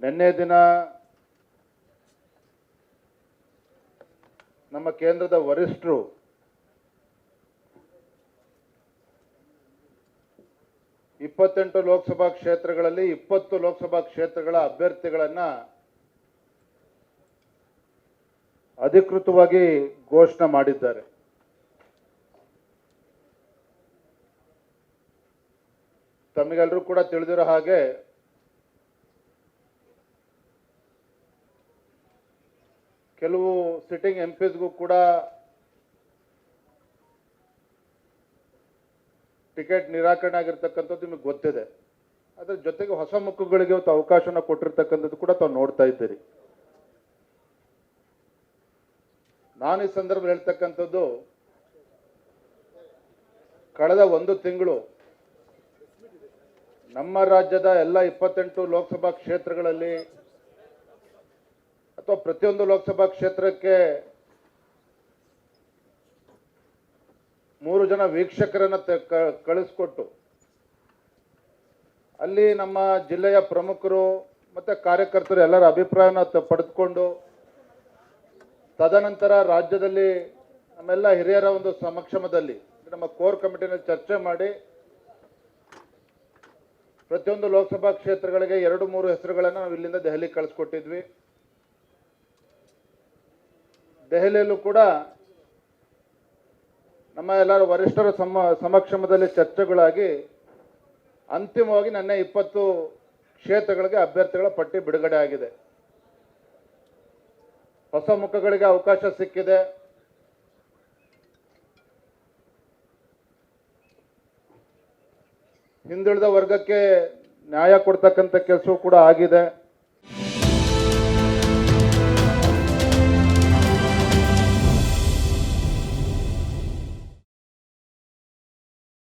ನಿನ್ನೆ ದಿನ ನಮ್ಮ ಕೇಂದ್ರದ ವರಿಷ್ಠರು ಇಪ್ಪತ್ತೆಂಟು ಲೋಕಸಭಾ ಕ್ಷೇತ್ರಗಳಲ್ಲಿ 20 ಲೋಕಸಭಾ ಕ್ಷೇತ್ರಗಳ ಅಭ್ಯರ್ಥಿಗಳನ್ನ ಅಧಿಕೃತವಾಗಿ ಘೋಷಣೆ ಮಾಡಿದ್ದಾರೆ. ತಮಗೆಲ್ಲರೂ ಕೂಡ ತಿಳಿದಿರೋ ಹಾಗೆ ಕೆಲವು ಸಿಟ್ಟಿಂಗ್ ಎಂಪಿಸ್ಗೂ ಕೂಡ ಟಿಕೆಟ್ ನಿರಾಕರಣೆ ಆಗಿರ್ತಕ್ಕಂಥದ್ದು ನಿಮಗೆ ಗೊತ್ತಿದೆ. ಅದರ ಜೊತೆಗೆ ಹೊಸ ಮುಖಗಳಿಗೆ ಇವತ್ತು ಅವಕಾಶನ ಕೊಟ್ಟಿರ್ತಕ್ಕಂಥದ್ದು ಕೂಡ ತಾವು ನೋಡ್ತಾ ಇದ್ದೀರಿ. ನಾನು ಈ ಸಂದರ್ಭದಲ್ಲಿ ಹೇಳ್ತಕ್ಕಂಥದ್ದು, ಕಳೆದ 1 ತಿಂಗಳು ನಮ್ಮ ರಾಜ್ಯದ ಎಲ್ಲ 28 ಲೋಕಸಭಾ ಕ್ಷೇತ್ರಗಳಲ್ಲಿ ಅಥವಾ ಪ್ರತಿಯೊಂದು ಲೋಕಸಭಾ ಕ್ಷೇತ್ರಕ್ಕೆ 3 ಜನ ವೀಕ್ಷಕರನ್ನು ಕಳಿಸ್ಕೊಟ್ಟು ಅಲ್ಲಿ ನಮ್ಮ ಜಿಲ್ಲೆಯ ಪ್ರಮುಖರು ಮತ್ತು ಕಾರ್ಯಕರ್ತರು ಎಲ್ಲರ ಅಭಿಪ್ರಾಯವನ್ನು ಪಡೆದುಕೊಂಡು ತದನಂತರ ರಾಜ್ಯದಲ್ಲಿ ನಮ್ಮೆಲ್ಲ ಹಿರಿಯರ ಒಂದು ಸಮಕ್ಷಮದಲ್ಲಿ ನಮ್ಮ ಕೋರ್ ಕಮಿಟಿನಲ್ಲಿ ಚರ್ಚೆ ಮಾಡಿ ಪ್ರತಿಯೊಂದು ಲೋಕಸಭಾ ಕ್ಷೇತ್ರಗಳಿಗೆ 2-3 ಹೆಸರುಗಳನ್ನು ನಾವು ಇಲ್ಲಿಂದ ದೆಹಲಿಗೆ ಕಳಿಸ್ಕೊಟ್ಟಿದ್ವಿ. ದೆಹಲಿಯಲ್ಲೂ ಕೂಡ ನಮ್ಮ ಎಲ್ಲರ ವರಿಷ್ಠರ ಸಮಕ್ಷಮದಲ್ಲಿ ಚರ್ಚೆಗಳಾಗಿ ಅಂತಿಮವಾಗಿ ನಿನ್ನೆ 20 ಕ್ಷೇತ್ರಗಳಿಗೆ ಅಭ್ಯರ್ಥಿಗಳ ಪಟ್ಟಿ ಬಿಡುಗಡೆ ಆಗಿದೆ. ಹೊಸ ಮುಖಗಳಿಗೆ ಅವಕಾಶ ಸಿಕ್ಕಿದೆ. ಹಿಂದುಳಿದ ವರ್ಗಕ್ಕೆ ನ್ಯಾಯ ಕೊಡ್ತಕ್ಕಂಥ ಕೆಲಸವೂ ಕೂಡ ಆಗಿದೆ.